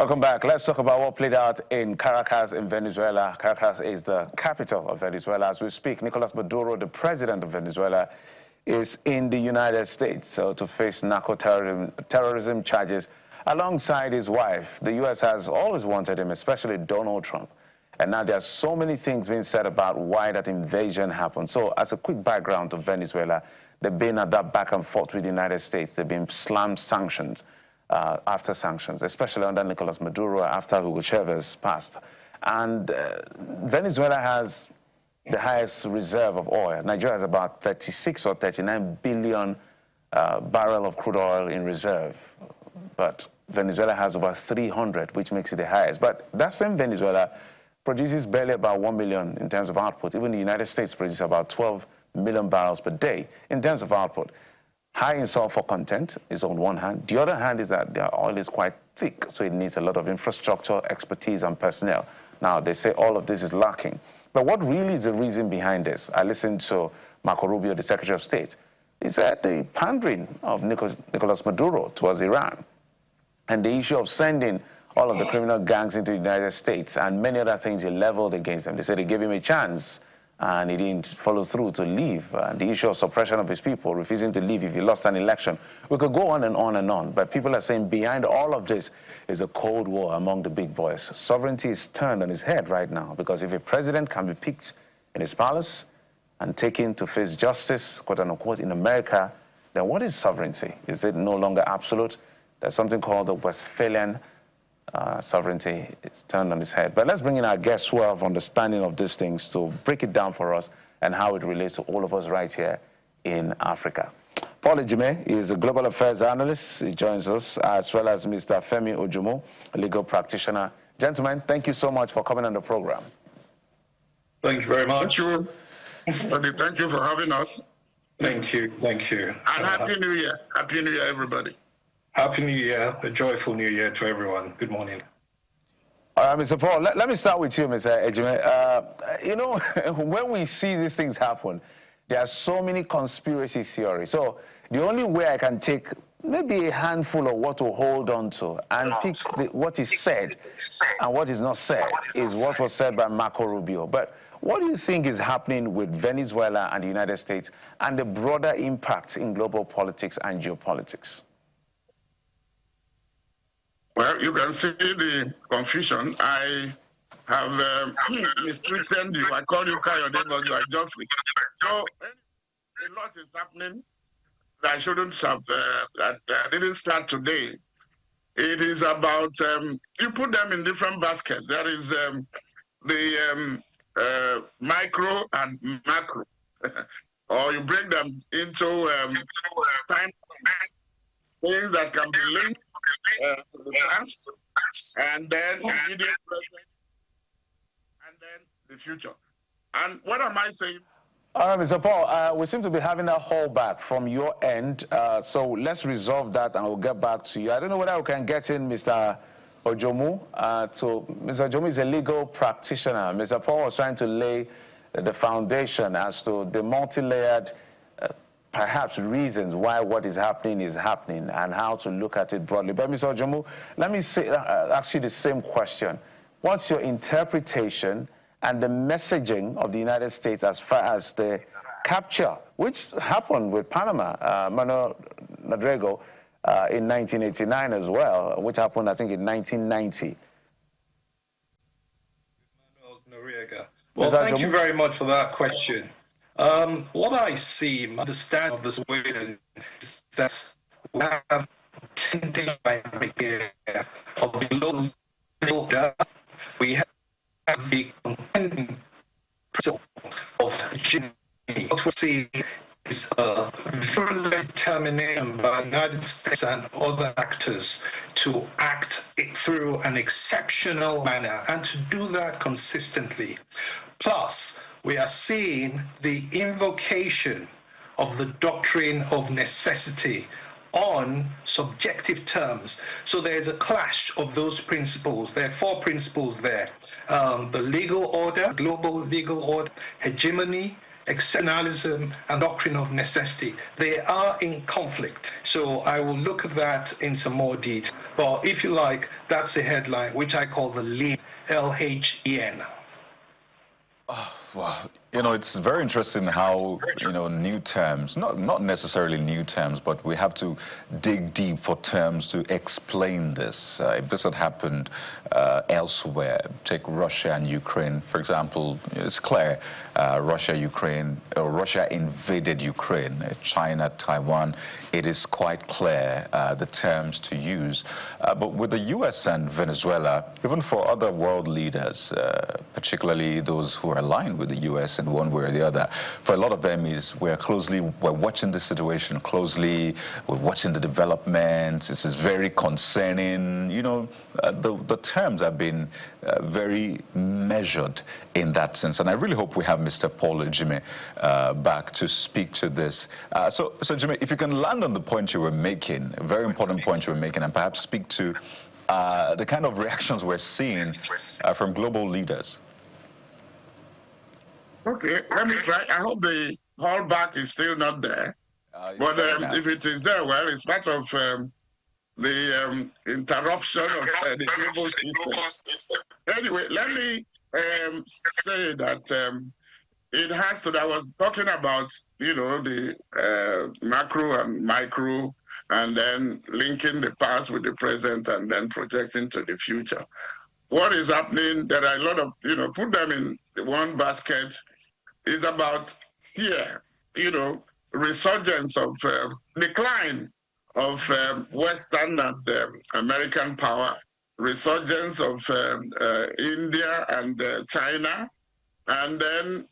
Welcome back. Let's talk about what played out in Caracas in Venezuela. Caracas is the capital of Venezuela. As we speak, Nicolas Maduro, the president of Venezuela, is in the United States to face narco-terrorism charges alongside his wife. The U.S. has always wanted him, especially Donald Trump. And now there are so many things being said about why that invasion happened. So as a quick background to Venezuela, they've been at that back and forth with the United States. They've been slammed sanctions after sanctions, especially under Nicolas Maduro after Hugo Chavez passed. And Venezuela has the highest reserve of oil. Nigeria has about 36 or 39 billion barrel of crude oil in reserve. But Venezuela has over 300, which makes it the highest. But that same Venezuela produces barely about 1 million in terms of output. Even the United States produces about 12 million barrels per day in terms of output. High in sulfur content is on one hand. The other hand is that their oil is quite thick, so it needs a lot of infrastructure, expertise, and personnel. Now, they say all of this is lacking. But what really is the reason behind this? I listened to Marco Rubio, the Secretary of State. He said the pandering of Nicolas Maduro towards Iran and the issue of sending all of the criminal gangs into the United States and many other things he leveled against them. They said they gave him a chance and he didn't follow through to leave. The issue of suppression of his people, refusing to leave if he lost an election. We could go on and on and on, but people are saying behind all of this is a cold war among the big boys. Sovereignty is turned on its head right now, because if a president can be picked in his palace and taken to face justice, quote unquote, in America, then what is sovereignty? Is it no longer absolute? There's something called the Westphalian sovereignty. It's turned on its head. But let's bring in our guests who have understanding of these things to break it down for us and how it relates to all of us right here in Africa. Paul Ejime is a global affairs analyst. He joins us, as well as Mr. Femi Ojumo, a legal practitioner. Gentlemen, thank you so much for coming on the program. Thank you very much. Thank you. Thank you for having us. Thank you. Thank you. And Happy New Year. Happy New Year, everybody. Happy New Year. A joyful New Year to everyone. Good morning. All right, Mr. Paul, let me start with you, Mr. Ejime. You know, when we see these things happen, there are so many conspiracy theories. So the only way I can take maybe a handful of what to hold on to and pick what is said and what is not said is what was said by Marco Rubio. But what do you think is happening with Venezuela and the United States and the broader impact in global politics and geopolitics? Well, you can see the confusion. I have mischristened you. I call you Kayode, but you are Geoffrey. So a lot is happening that shouldn't have, that didn't start today. It is about, you put them in different baskets. There is the micro and macro, or you break them into time things that can be linked to the past, and then immediate present, and then the future. And what am I saying? All right, Mr. Paul, we seem to be having a holdback from your end, so let's resolve that and we'll get back to you. I don't know whether we can get in Mr. Ojumo. Mr. Ojumo is a legal practitioner. Mr. Paul was trying to lay the foundation as to the multi-layered perhaps reasons why what is happening and how to look at it broadly. But Mr. Ojumo, let me ask you the same question. What's your interpretation and the messaging of the United States as far as the capture, which happened with Panama, Manuel Nadrego, in 1989 as well, which happened, I think, in 1990? Well, thank you very much for that question. What I see, understand of this way is that we have tending dynamic of the local. We have the contending principle of hegemony. What we see is a virulent determination by the United States and other actors to act through an exceptional manner and to do that consistently. Plus, we are seeing the invocation of the doctrine of necessity on subjective terms. So there's a clash of those principles. There are four principles there. The legal order, global legal order, hegemony, exceptionalism and doctrine of necessity. They are in conflict. So I will look at that in some more detail. But if you like, that's a headline, which I call the LHEN, L-H-E-N. Oh, wow. You know, it's very interesting how, new terms, not necessarily new terms, but we have to dig deep for terms to explain this. If this had happened elsewhere, take Russia and Ukraine, for example, it's clear Russia invaded Ukraine, China, Taiwan, it is quite clear the terms to use. But with the U.S. and Venezuela, even for other world leaders, particularly those who are aligned with the U.S. in one way or the other, for a lot of them is we're watching the situation closely, we're watching the developments, this is very concerning. The terms have been very measured in that sense, and I really hope we have Mr. Paul Ejime back to speak to this. So Jimmy, if you can land on the point you were making, a very important point you were making, and perhaps speak to the kind of reactions we're seeing from global leaders. Okay, let me try. I hope the hallback is still not there. But if it is there, well, it's part of the interruption of the global system. Anyway, let me say that it has to, I was talking about, the macro and micro, and then linking the past with the present and then projecting to the future. What is happening, there are a lot of, put them in one basket, is about here, resurgence of decline of Western and American power, resurgence of India and China, and then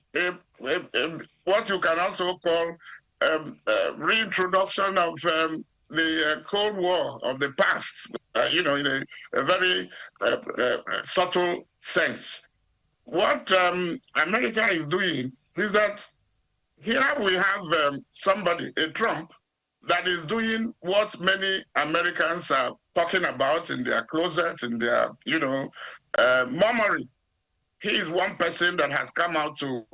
what you can also call reintroduction of the Cold War of the past, in a very subtle sense. What America is doing is that here we have somebody, a Trump, that is doing what many Americans are talking about in their closets, in their, murmuring. He is one person that has come out to,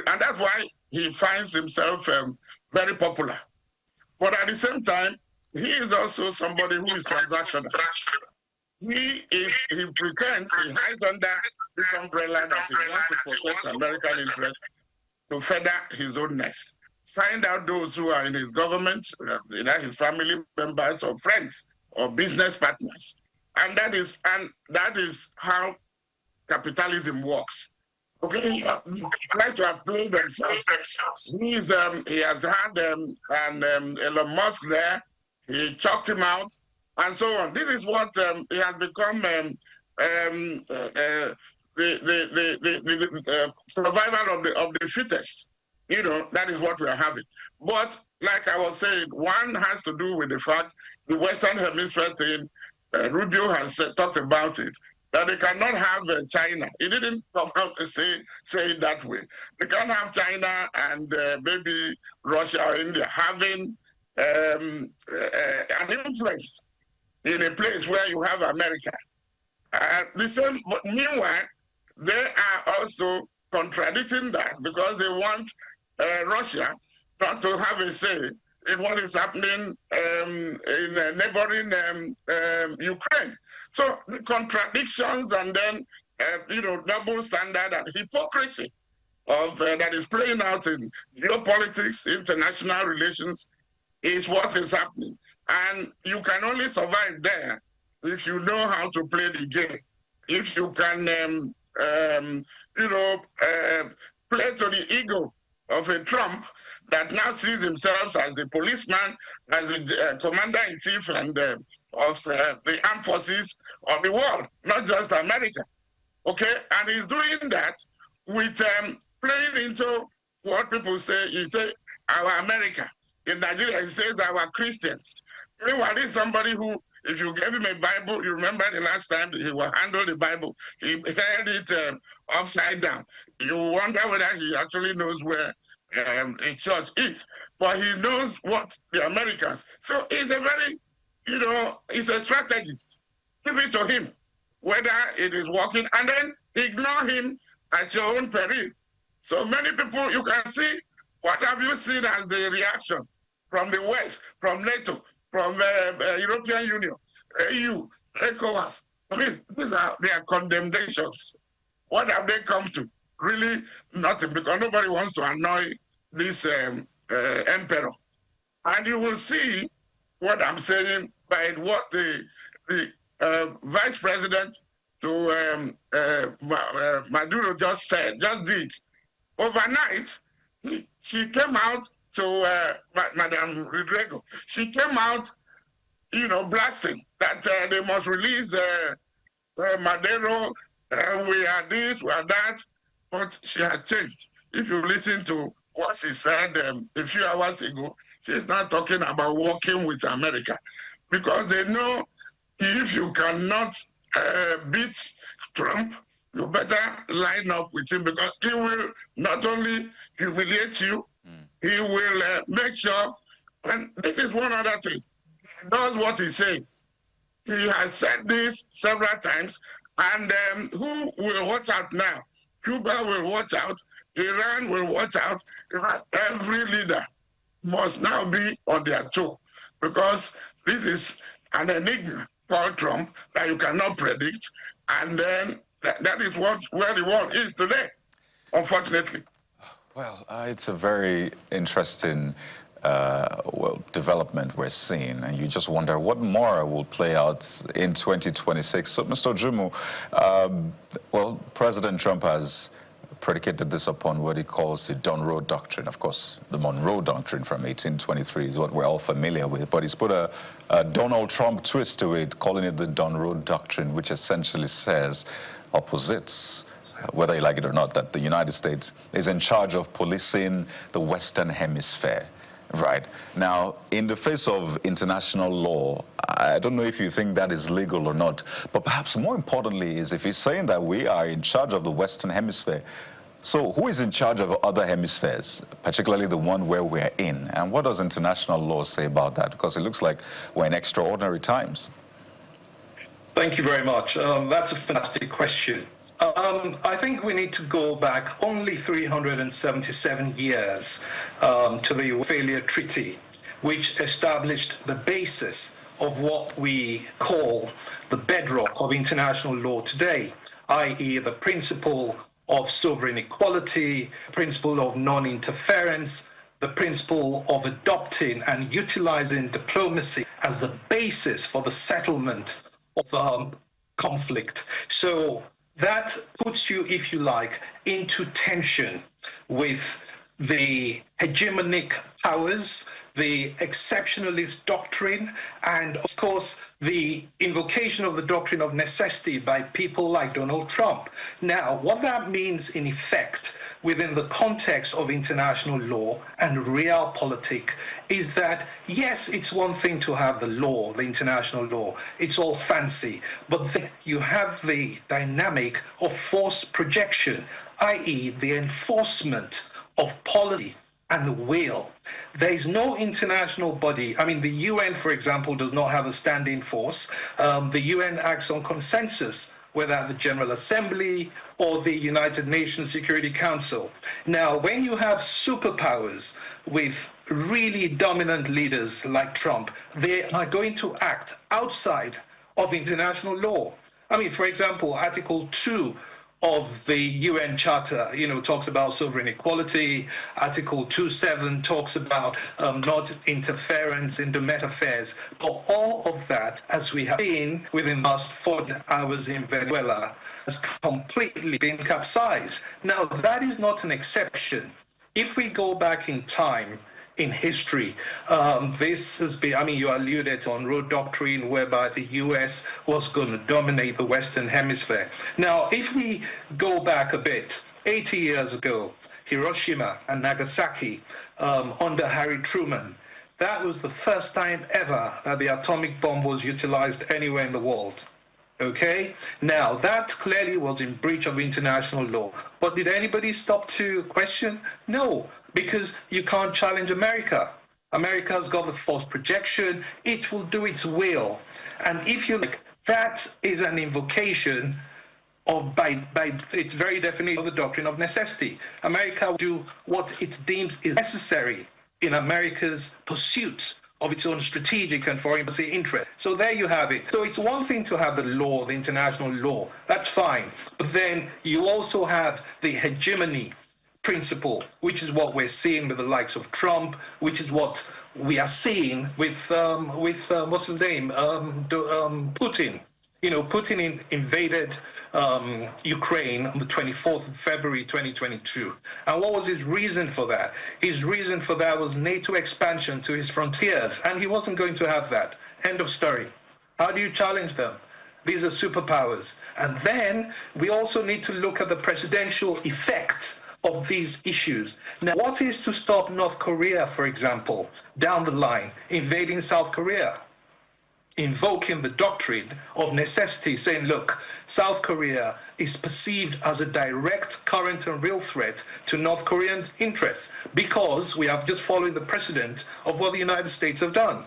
and that's why he finds himself very popular. But at the same time, he is also somebody who is transactional. He pretends, he hides under this umbrella that he wants to protect American interests to feather his own nest. Find out those who are in his government, either his family members or friends or business partners. And that is how capitalism works. Okay, try to have played themselves. He has had Elon Musk there. He chalked him out, and so on. This is what he has become the survival of the fittest. That is what we are having. But like I was saying, one has to do with the fact the Western Hemisphere thing. Rubio has talked about it, that they cannot have China. He didn't come out to say it that way. They can't have China and maybe Russia or India having an influence in a place where you have America. But meanwhile, they are also contradicting that because they want Russia not to have a say in what is happening in neighboring Ukraine. So the contradictions and then double standard and hypocrisy of that is playing out in geopolitics, international relations, is what is happening. And you can only survive there if you know how to play the game. If you can, play to the ego of a Trump that now sees himself as the policeman, as the commander-in-chief and of the armed forces of the world, not just America. Okay, and he's doing that with playing into what people say. You say our America. In Nigeria, he says our Christians. Meanwhile, this is somebody who, if you gave him a Bible, you remember the last time he will handle the Bible, he held it upside down. You wonder whether he actually knows where a church is, but he knows what the Americans. So he's a very, he's a strategist. Give it to him, whether it is working, and then ignore him at your own peril. So many people, you can see What have you seen as the reaction from the West, from NATO, from European Union, EU, ECOWAS? I mean, these are their condemnations. What have they come to? Really nothing, because nobody wants to annoy this emperor. And you will see what I'm saying by what the vice president to Maduro just did. Overnight, she came out to Madame Rodrigo. She came out, blasting that they must release Maduro. We are this, we are that. But she had changed. If you listen to what she said a few hours ago, she's not talking about working with America, because they know if you cannot beat Trump, you better line up with him, because he will not only humiliate you, he will make sure, and this is one other thing, he does what he says. He has said this several times, and who will watch out now? Cuba will watch out, Iran will watch out. Every leader must now be on their toe, because this is an enigma called Trump that you cannot predict, and then that is where the world is today, unfortunately. Well, it's a very interesting development we're seeing, and you just wonder what more will play out in 2026. So, Mr. Jumu, well, President Trump has predicated this upon what he calls the Monroe Doctrine. Of course, the Monroe Doctrine from 1823 is what we're all familiar with, but he's put a Donald Trump twist to it, calling it the Monroe Doctrine, which essentially says opposites, whether you like it or not, that the United States is in charge of policing the Western Hemisphere. Right. Now, in the face of international law, I don't know if you think that is legal or not, but perhaps more importantly is if he's saying that we are in charge of the Western Hemisphere, so who is in charge of other hemispheres, particularly the one where we're in? And what does international law say about that? Because it looks like we're in extraordinary times. Thank you very much. That's a fantastic question. I think we need to go back only 377 years to the Westphalia Treaty, which established the basis of what we call the bedrock of international law today, i.e. the principle of sovereign equality, principle of non-interference, the principle of adopting and utilizing diplomacy as the basis for the settlement of conflict. So that puts you, if you like, into tension with the hegemonic powers, the exceptionalist doctrine, and of course, the invocation of the doctrine of necessity by people like Donald Trump. Now, what that means in effect within the context of international law and realpolitik is that, yes, it's one thing to have the law, the international law, it's all fancy, but then you have the dynamic of force projection, i.e. the enforcement of policy and will. There is no international body. I mean, the UN, for example, does not have a standing force. The UN acts on consensus, whether at the General Assembly or the United Nations Security Council. Now, when you have superpowers with really dominant leaders like Trump, they are going to act outside of international law. I mean, for example, Article 2 of the UN Charter, talks about sovereign equality. Article 2.7 talks about not interference in domestic affairs. But all of that, as we have seen within the last 14 hours in Venezuela, has completely been capsized. Now, that is not an exception. If we go back in time, in history, this has been, you alluded to Monroe Doctrine, whereby the U.S. was going to dominate the Western Hemisphere. Now, if we go back a bit, 80 years ago, Hiroshima and Nagasaki, under Harry Truman, that was the first time ever that the atomic bomb was utilized anywhere in the world. Okay? Now, that clearly was in breach of international law. But did anybody stop to question? No, because you can't challenge America. America's got the force projection. It will do its will. And if you like, that is an invocation by its very definition of the doctrine of necessity. America will do what it deems is necessary in America's pursuit of its own strategic and foreign policy interest. So there you have it. So it's one thing to have the law, the international law, that's fine. But then you also have the hegemony principle, which is what we're seeing with the likes of Trump, which is what we are seeing with what's his name, Putin. You know, Putin invaded Ukraine on the 24th of February 2022. And what was his reason for that? His reason for that was NATO expansion to his frontiers, and he wasn't going to have that. End of story. How do you challenge them? These are superpowers. And then we also need to look at the presidential effect of these issues. Now, what is to stop North Korea, for example, down the line, invading South Korea? Invoking the doctrine of necessity, saying, look, South Korea is perceived as a direct, current, and real threat to North Korean interests because we have just followed the precedent of what the United States have done.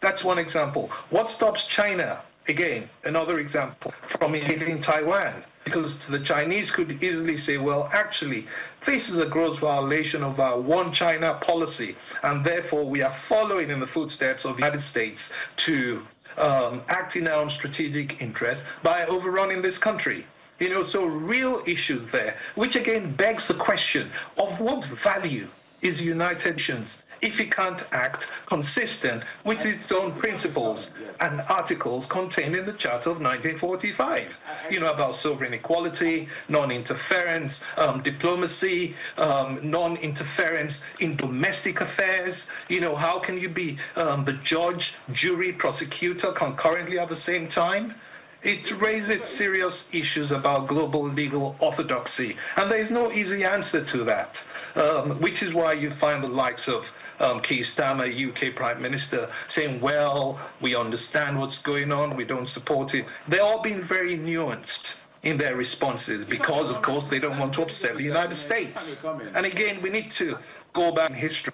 That's one example. What stops China, again, another example, from invading Taiwan? Because the Chinese could easily say, well, actually, this is a gross violation of our one China policy, and therefore we are following in the footsteps of the United States to act in our own strategic interest by overrunning this country. You know, so real issues there, which again begs the question of what value is the United Nations if it can't act consistent with its own principles and articles contained in the Charter of 1945, you know, about sovereign equality, non-interference, diplomacy, non-interference in domestic affairs. You know, how can you be the judge, jury, prosecutor concurrently at the same time? It raises serious issues about global legal orthodoxy, and there is no easy answer to that, which is why you find the likes of Keir Starmer, UK Prime Minister, saying, well, we understand what's going on, we don't support it. They're all being very nuanced in their responses because, of course, they don't want to upset the United States. And again, we need to go back in history.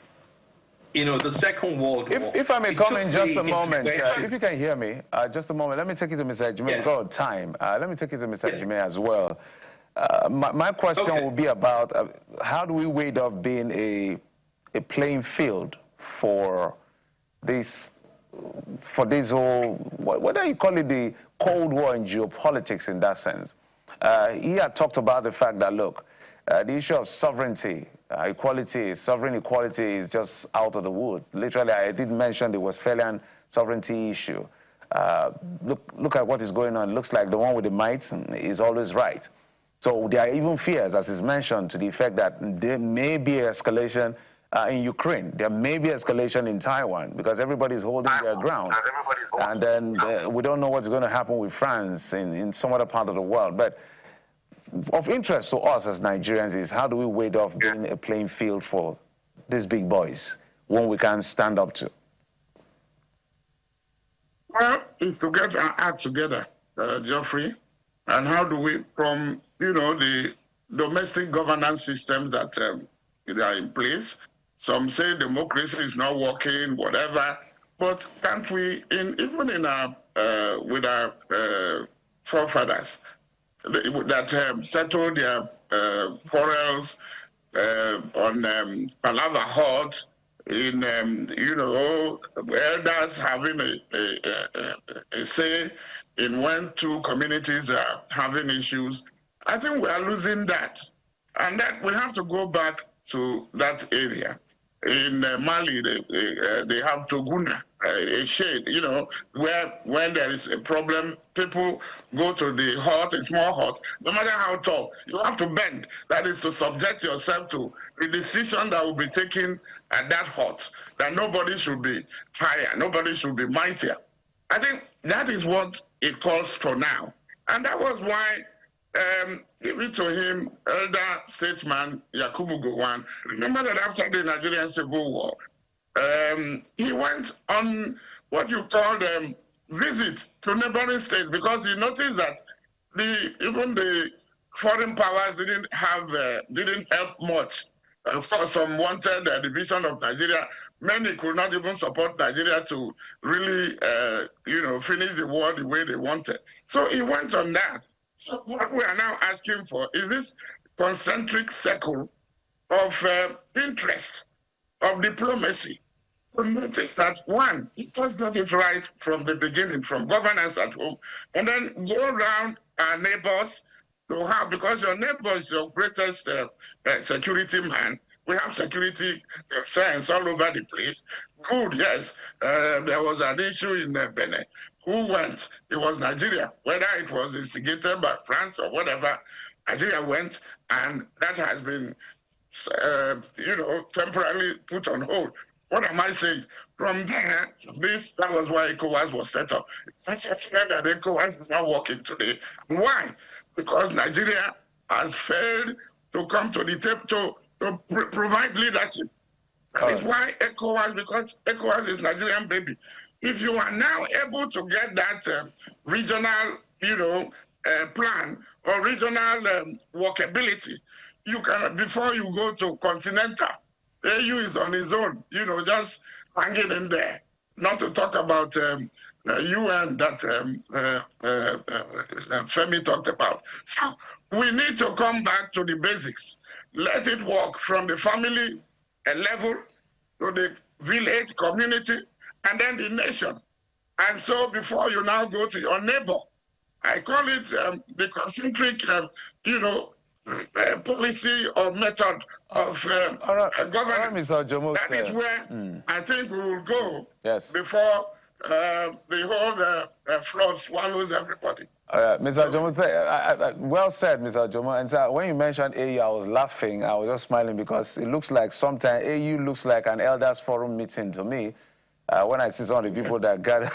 You know, the Second World War. If I may come in just a moment, if you can hear me, just a moment. Let me take you to Mr. Ejime. We've got time. Let me take you to Mr. Ejime as well. My question will be about how do we wade off being a playing field for this whole, what do you call it, the Cold War in geopolitics in that sense? He had talked about the fact that, look, the issue of sovereignty, sovereign equality is just out of the woods. Literally, I did mention the Westphalian sovereignty issue. Look at what is going on. It looks like the one with the might is always right. So there are even fears, as is mentioned, to the effect that there may be escalation in Ukraine. There may be escalation in Taiwan because everybody's holding their ground. And then we don't know what's going to happen with France in some other part of the world. But of interest to us as Nigerians is how do we wade off being a playing field for these big boys, one we can stand up to? Well, it's to get our act together, Geoffrey. And how do we, from, you know, the domestic governance systems that are in place, some say democracy is not working, whatever, but can't we, even in our, with our forefathers, that settled their quarrels on Palava Hut, in you know, elders having a say in when two communities are having issues. I think we are losing that, and that we have to go back to that area. In Mali, they have Toguna, a shade, you know, where when there is a problem, people go to the hut, a small hut, no matter how tall, you have to bend. That is to subject yourself to the decision that will be taken at that hut, that nobody should be higher, nobody should be mightier. I think that is what it calls for now. And that was why, give it to him, elder statesman Yakubu Gowon. Remember that after the Nigerian Civil War, he went on what you call visit to neighboring states because he noticed that even the foreign powers didn't help much. Some wanted a division of Nigeria. Many could not even support Nigeria to really, you know, finish the war the way they wanted. So he went on that. So what we are now asking for is this concentric circle of interest, of diplomacy. To notice that, one, it just got it right from the beginning, from governance at home, and then go around our neighbors to have, because your neighbor is your greatest security man. We have security concerns all over the place. Good, yes. There was an issue in Benin. Who went? It was Nigeria. Whether it was instigated by France or whatever, Nigeria went, and that has been, temporarily put on hold. What am I saying? From there, that was why ECOWAS was set up. It's unfortunate that ECOWAS is not working today. Why? Because Nigeria has failed to come to the table to provide leadership. That is why ECOWAS, because ECOWAS is Nigerian baby. If you are now able to get that regional, plan or regional workability, you can, before you go to continental. AU is on his own, just hanging in there. Not to talk about UN that Femi talked about. So we need to come back to the basics. Let it work from the family level to the village, community, and then the nation. And so before you now go to your neighbor, I call it the concentric, policy or method of governance. That is where I think we will go before the whole flood swallows everybody. Mr. Jomo, well said, Mr. Jomo. And when you mentioned AU, I was laughing. I was just smiling because it looks like sometimes AU looks like an elders forum meeting to me. When I see some of the people that gathered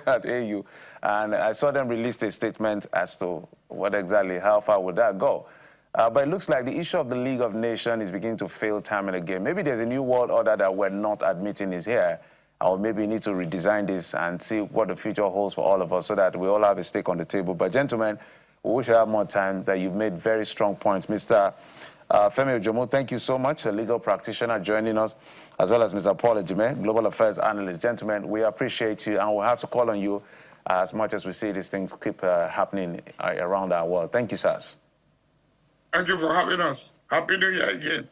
at AU, and I saw them release a statement as to what exactly, how far would that go. But it looks like the issue of the League of Nations is beginning to fail time and again. Maybe there's a new world order that we're not admitting is here. Or maybe we need to redesign this and see what the future holds for all of us so that we all have a stake on the table. But gentlemen, we wish you have more time, that you've made very strong points. Mr. Femi Ojomo, thank you so much, a legal practitioner joining us, as well as Mr. Paul Ejime, Global Affairs Analyst. Gentlemen, we appreciate you, and we'll have to call on you as much as we see these things keep happening around our world. Thank you, sirs. Thank you for having us. Happy New Year again.